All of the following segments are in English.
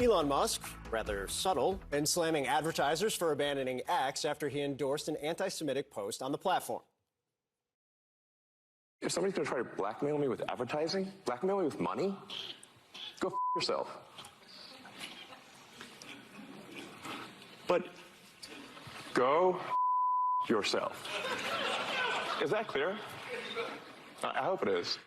Elon Musk, rather subtle, in slamming advertisers for abandoning X after he endorsed an anti-Semitic post on the platform. If somebody's going to try to blackmail me with advertising, blackmail me with money, go f yourself. But go f yourself. Is that clear? I hope it is.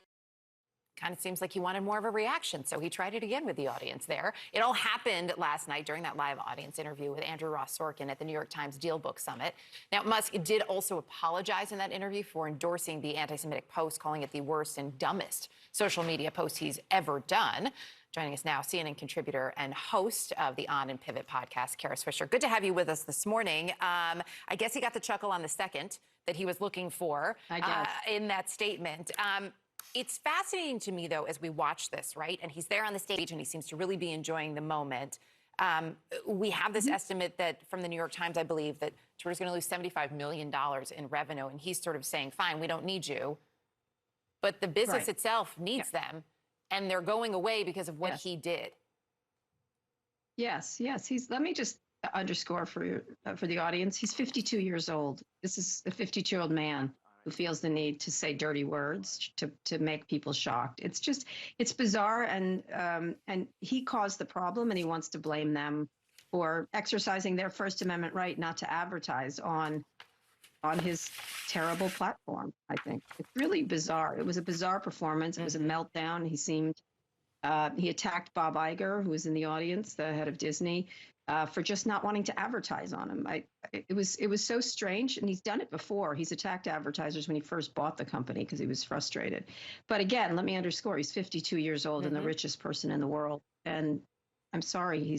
Kind of seems like he wanted more of a reaction, so he tried it again with the audience there. It all happened last night during that live audience interview with Andrew Ross Sorkin at the New York Times Deal Book Summit. Now, Musk did also apologize in that interview for endorsing the anti-Semitic post, calling it the worst and dumbest social media post he's ever done. Joining us now, CNN contributor and host of the On and Pivot podcast, Kara Swisher. Good to have you with us this morning. I guess he got the chuckle on the second that he was looking for in that statement. It's fascinating to me, though, as we watch this, right? And he's there on the stage and he seems to really be enjoying the moment. We have this estimate that from the New York Times, I believe, that Twitter's going to lose $75 million in revenue. And he's sort of saying, fine, we don't need you. But the business itself needs them. And they're going away because of what he did. Yes. Let me just underscore for the audience. He's 52 years old. This is a 52-year-old man who feels the need to say dirty words to make people shocked. It's bizarre, and he caused the problem, and he wants to blame them for exercising their First Amendment right not to advertise on his terrible platform. I think it's really bizarre. It was a bizarre performance. It was a meltdown. He attacked Bob Iger, who was in the audience, the head of Disney, for just not wanting to advertise on him. It was so strange, and he's done it before. He's attacked advertisers when he first bought the company because he was frustrated. But again, let me underscore: he's 52 years old and the richest person in the world. And I'm sorry,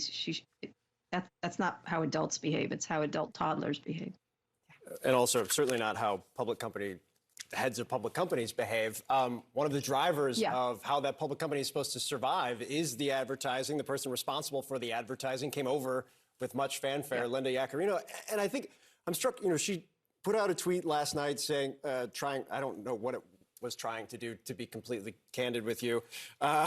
that's not how adults behave. It's how adult toddlers behave. And also, certainly not how heads of public companies behave. One of the drivers of how that public company is supposed to survive is the advertising. The person responsible for the advertising came over with much fanfare, Linda Yaccarino. And I think I'm struck, she put out a tweet last night saying, I don't know what it was trying to do, to be completely candid with you,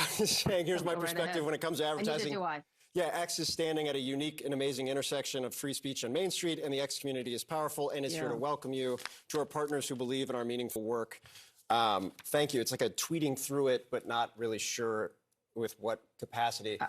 saying, here's my perspective when it comes to advertising. And neither do I. Yeah, X is standing at a unique and amazing intersection of free speech on Main Street, and the X community is powerful and is here to welcome you, to our partners who believe in our meaningful work. Thank you. It's like a tweeting through it, but not really sure with what capacity.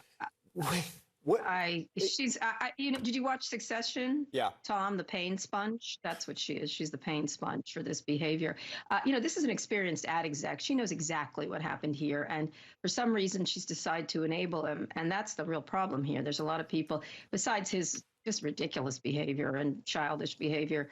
Did you watch Succession? Yeah. Tom, the pain sponge. That's what she is. She's the pain sponge for this behavior. This is an experienced ad exec. She knows exactly what happened here. And for some reason, she's decided to enable him. And that's the real problem here. There's a lot of people, besides his just ridiculous behavior and childish behavior,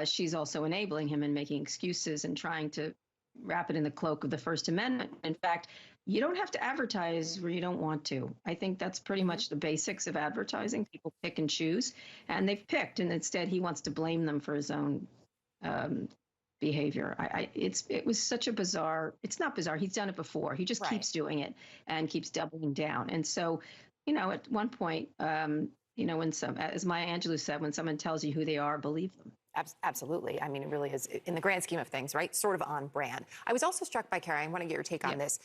she's also enabling him and making excuses and trying to wrap it in the cloak of the First Amendment. In fact, you don't have to advertise where you don't want to. I think that's pretty much the basics of advertising. People pick and choose, and they've picked, and instead he wants to blame them for his own behavior. It was such a bizarre. It's not bizarre. He's done it before. He just keeps doing it and keeps doubling down. And so, at one point, when as Maya Angelou said, when someone tells you who they are, believe them. Absolutely. I mean, it really is, in the grand scheme of things, right? Sort of on brand. I was also struck by, Kara, I want to get your take on this.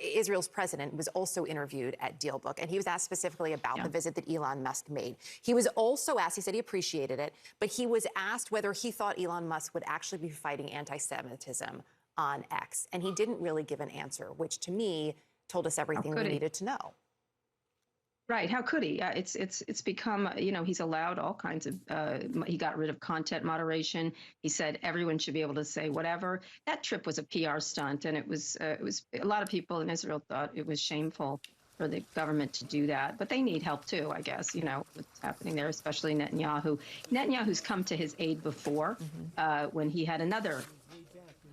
Israel's president was also interviewed at DealBook, and he was asked specifically about the visit that Elon Musk made. He was also asked, he said he appreciated it, but he was asked whether he thought Elon Musk would actually be fighting anti-Semitism on X. And he didn't really give an answer, which to me told us everything we needed to know. Right. How could he? It's become, he's allowed all kinds of, he got rid of content moderation. He said everyone should be able to say whatever. That trip was a PR stunt. And it was a lot of people in Israel thought it was shameful for the government to do that. But they need help, too, I guess, what's happening there, especially Netanyahu. Netanyahu's come to his aid before when he had another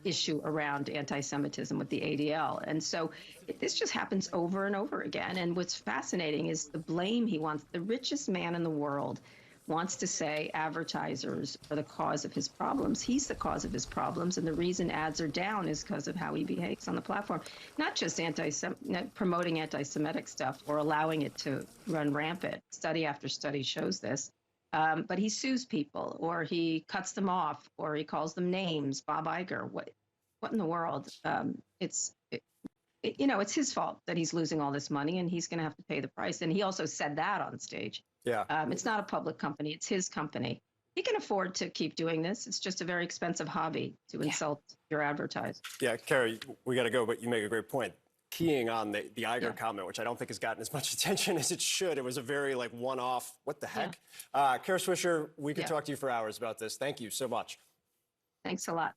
issue around anti-Semitism with the ADL. And so this just happens over and over again. And what's fascinating is the blame he wants. The richest man in the world wants to say advertisers are the cause of his problems. He's the cause of his problems. And the reason ads are down is because of how he behaves on the platform. Not just promoting anti-Semitic stuff or allowing it to run rampant. Study after study shows this. But he sues people, or he cuts them off, or he calls them names. Bob Iger, what in the world? It's it's his fault that he's losing all this money, and he's going to have to pay the price. And he also said that on stage. Yeah. It's not a public company; it's his company. He can afford to keep doing this. It's just a very expensive hobby to insult your advertiser. Yeah, Carrie, we got to go, but you make a great point. Keying on the Iger comment, which I don't think has gotten as much attention as it should. It was a very one-off, what the heck? Kara Swisher, we could talk to you for hours about this. Thank you so much. Thanks a lot.